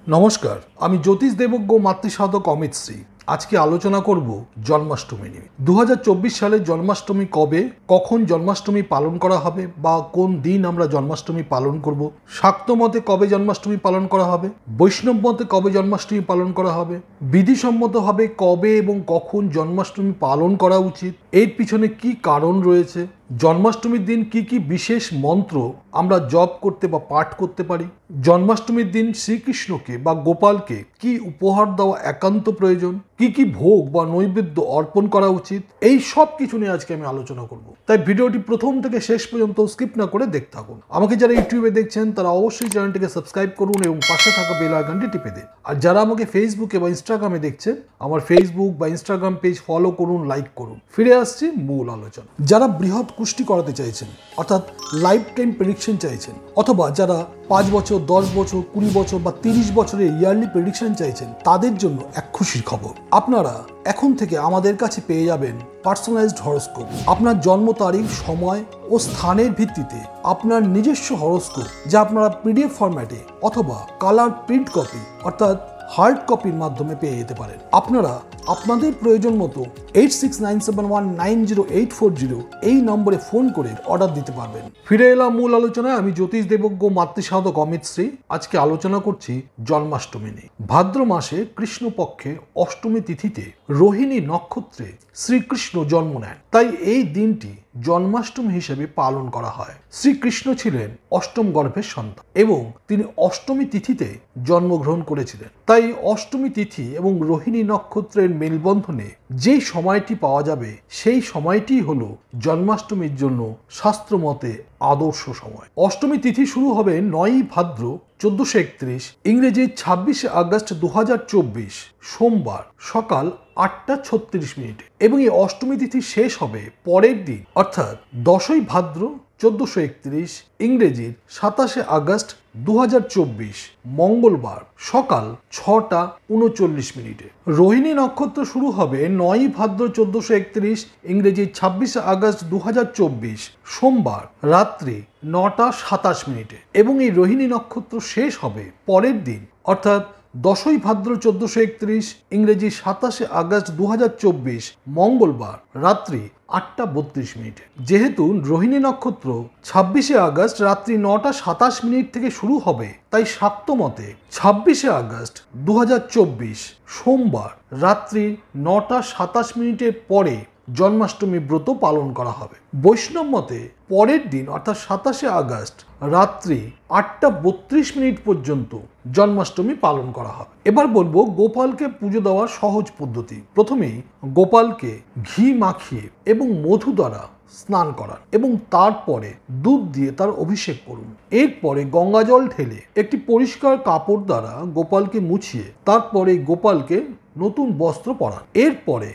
নমস্কার, আমি জ্যোতিষ দেবজ্ঞ মাতৃসাধক অমিত শ্রী। আজকে আলোচনা করব জন্মাষ্টমী নিয়ে। 2024 সালে জন্মাষ্টমী কবে, কখন জন্মাষ্টমী পালন করা হবে বা কোন দিন আমরা জন্মাষ্টমী পালন করব, শাক্ত মতে কবে জন্মাষ্টমী পালন করা হবে, বৈষ্ণব মতে কবে জন্মাষ্টমী পালন করা হবে, বিধিসম্মতভাবে কবে এবং কখন জন্মাষ্টমী পালন করা উচিত, এর পিছনে কি কারণ রয়েছে, জন্মাষ্টমীর দিন কি কি বিশেষ মন্ত্র আমরা জপ করতে বা পাঠ করতে পারি, জন্মাষ্টমীর দিন শ্রীকৃষ্ণকে বা গোপালকে কি উপহার দেওয়া একান্ত প্রয়োজন, কি কি ভোগ বা নৈবেদ্য অর্পণ করা উচিত, এই সব কিছু নিয়ে আজকে আমি আলোচনা করব। তাই ভিডিওটি প্রথম থেকে শেষ পর্যন্ত স্কিপ না করে দেখতে থাকুন। আমাকে যারা ইউটিউবে দেখছেন তারা অবশ্যই চ্যানেলটিকে সাবস্ক্রাইব করুন এবং পাশে থাকা বেল আইকনটি টিপে দিন। আর যারা আমাকে ফেসবুকে বা ইনস্টাগ্রামে দেখছেন, আমার ফেসবুক বা ইনস্টাগ্রাম পেজ ফলো করুন, লাইক করুন। ফিরে আসছি মূল আলোচনা। যারা বৃহৎ কুষ্টি করাতে চাইছেন, অর্থাৎ লাইফ টাইম প্রেডিকশন চাইছেন, অথবা যারা 5 বছর, 10 বছর, 20 বছর বা 30 বছরের ইয়ারলি প্রেডিকশন চাইছেন, তাদের জন্য এক খুশির খবর। আপনারা এখন থেকে আমাদের কাছে পেয়ে যাবেন পার্সোনালাইজড হরোস্কোপ। আপনার জন্ম তারিখ, সময় ও স্থানের ভিত্তিতে আপনার নিজস্ব হরোস্কোপ, যা আপনারা পিডিএফ ফরম্যাটে অথবা কালার প্রিন্ট কপি অর্থাৎ হার্ড কপির মাধ্যমে পেয়ে যেতে পারেন। আপনারা আপনাদের প্রয়োজন মতো 8697190840 এই নম্বরে ফোন করে অর্ডার দিতে পারবেন। ফিরে এলাম মূল আলোচনায়। আমি জ্যোতিষ দেবজ্ঞ মাতৃসাধক অমিত শ্রী। আজকে আলোচনা করছি জন্মাষ্টমী নিয়ে। ভাদ্র মাসে কৃষ্ণপক্ষের অষ্টমী তিথিতে রোহিণী নক্ষত্রে শ্রীকৃষ্ণ জন্ম নেন, তাই এই দিনটি জন্মাষ্টমী হিসেবে পালন করা হয়। শ্রীকৃষ্ণ ছিলেন অষ্টম গর্ভের সন্তান এবং তিনি অষ্টমী তিথিতে জন্মগ্রহণ করেছিলেন। তাই অষ্টমী তিথি এবং রোহিণী নক্ষত্রের মেলবন্ধনে যেই সময়টি পাওয়া যাবে, সেই সময়টি হলো জন্মাষ্টমীর জন্য শাস্ত্রমতে আদর্শ সময়। অষ্টমী তিথি শুরু হবে 9 ভাদ্র 1431, ইংরেজি 26 আগস্ট 2024 সোমবার সকাল 8:36 এবং এই অষ্টমী তিথি শেষ হবে পরের দিন, অর্থাৎ 10 ভাদ্র 1431, ইংরেজির 27 আগস্ট 2024 মঙ্গলবার সকাল 6:39। রোহিণী নক্ষত্র শুরু হবে 9 ভাদ্র 1431, ইংরেজি 26 আগস্ট 2024 সোমবার রাত্রি 9:27 এবং এই রোহিণী নক্ষত্র শেষ হবে পরের দিন, অর্থাৎ 10 ভাদ্র 1431, ইংরেজি 27 আগস্ট 2024 মঙ্গলবার রাত্রি 8:32। যেহেতু রোহিণী নক্ষত্র 26 আগস্ট রাত্রি 9:27 থেকে শুরু হবে, তাই শাক্ত মতে 26 আগস্ট 2024 সোমবার রাত্রি 9:27 পরে জন্মাষ্টমী ব্রত পালন করা হবে। বৈষ্ণব মতে পরের দিন, অর্থাৎ 27 আগস্ট রাত্রি 8:32 পর্যন্ত জন্মাষ্টমী পালন করা হবে। এবার বলবো গোপালকে পুজো দেওয়ার সহজ পদ্ধতি। প্রথমেই গোপালকে ঘি মাখিয়ে এবং মধু দ্বারা স্নান করান এবং তারপরে দুধ দিয়ে তার অভিষেক করুন। এরপরে গঙ্গা জল ঢেলে একটি পরিষ্কার কাপড় দ্বারা গোপালকে মুছিয়ে তারপরে গোপালকে নতুন বস্ত্র পরান। এরপরে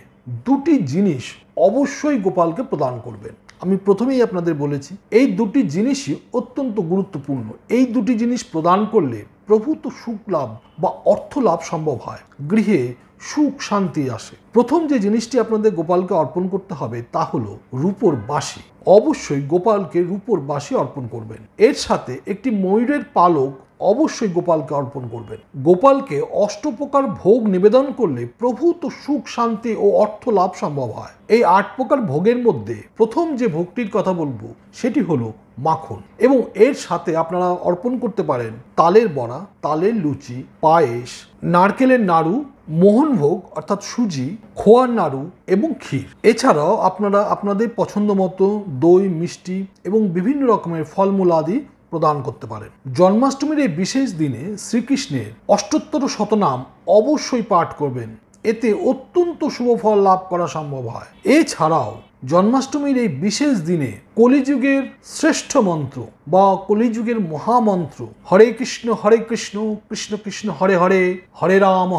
দুটি জিনিস অবশ্যই গোপালকে প্রদান করবেন। আমি প্রথমেই আপনাদের বলেছি, এই দুটি জিনিসই অত্যন্ত গুরুত্বপূর্ণ। এই দুটি জিনিস প্রদান করলে প্রভূত সুখ লাভ বা অর্থ লাভ সম্ভব হয়, গৃহে সুখ শান্তি আসে। প্রথম যে জিনিসটি আপনাদের গোপালকে অর্পণ করতে হবে তা হলো রূপোর বাঁশি। অবশ্যই গোপালকে রূপোর বাঁশি অর্পণ করবেন। এর সাথে একটি ময়ূরের পালক অবশ্যই গোপালকে অর্পণ করবেন। গোপালকে অষ্টপ্রকার ভোগ নিবেদন করলে প্রভূত সুখ শান্তি ও অর্থ লাভ সম্ভব হয়। এই 8 প্রকার ভোগের মধ্যে প্রথম যে ভোগটির কথা বলবো সেটি হলো মাখন, এবং এর সাথে আপনারা অর্পণ করতে পারেন তালের বড়া, তালের লুচি, পায়েস, নারকেলের নাড়ু, মোহনভোগ অর্থাৎ সুজি, খোয়ার নাড়ু এবং ক্ষীর। এছাড়াও আপনারা আপনাদের পছন্দ মতো দই, মিষ্টি এবং বিভিন্ন রকমের ফলমূল আদি প্রদান করতে পারেন। জন্মাষ্টমীর এই বিশেষ দিনে শ্রীকৃষ্ণের অষ্টোত্তর শতনাম অবশ্যই পাঠ করবেন, এতে অত্যন্ত শুভ ফল লাভ করা সম্ভব হয়। এছাড়াও জন্মাষ্টমীর এই বিশেষ দিনে কলিযুগের শ্রেষ্ঠ মন্ত্র বা কলিযুগের মহামন্ত্র হরে কৃষ্ণ কৃষ্ণ কৃষ্ণ হরে হরে, হরে রাম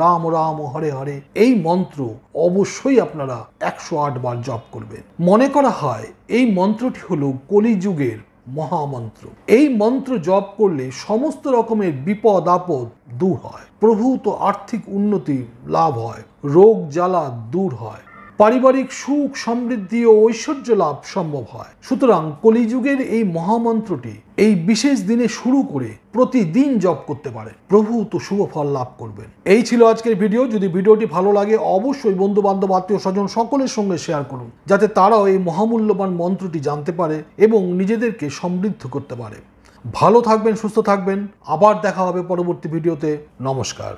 রাম রাম হরে হরে, এই মন্ত্র অবশ্যই আপনারা 108 বার জপ করবেন। মনে করা হয় এই মন্ত্রটি হলো কলিযুগের মহামন্ত্র। এই মন্ত্র জপ করলে সমস্ত রকমের বিপদ আপদ দূর হয়, প্রভূত আর্থিক উন্নতি লাভ হয়, রোগ জ্বালা দূর হয়, পারিবারিক সুখ, সমৃদ্ধি ও ঐশ্বর্য লাভ সম্ভব হয়। সুতরাং কলিযুগের এই মহামন্ত্রটি এই বিশেষ দিনে শুরু করে প্রতিদিন জপ করতে পারে, প্রভু তো শুভ ফল লাভ করবেন। এই ছিল আজকের ভিডিও। যদি ভিডিওটি ভালো লাগে অবশ্যই বন্ধু বান্ধব, আত্মীয় স্বজন সকলের সঙ্গে শেয়ার করুন, যাতে তারাও এই মহামূল্যবান মন্ত্রটি জানতে পারে এবং নিজেদেরকে সমৃদ্ধ করতে পারে। ভালো থাকবেন, সুস্থ থাকবেন। আবার দেখা হবে পরবর্তী ভিডিওতে। নমস্কার।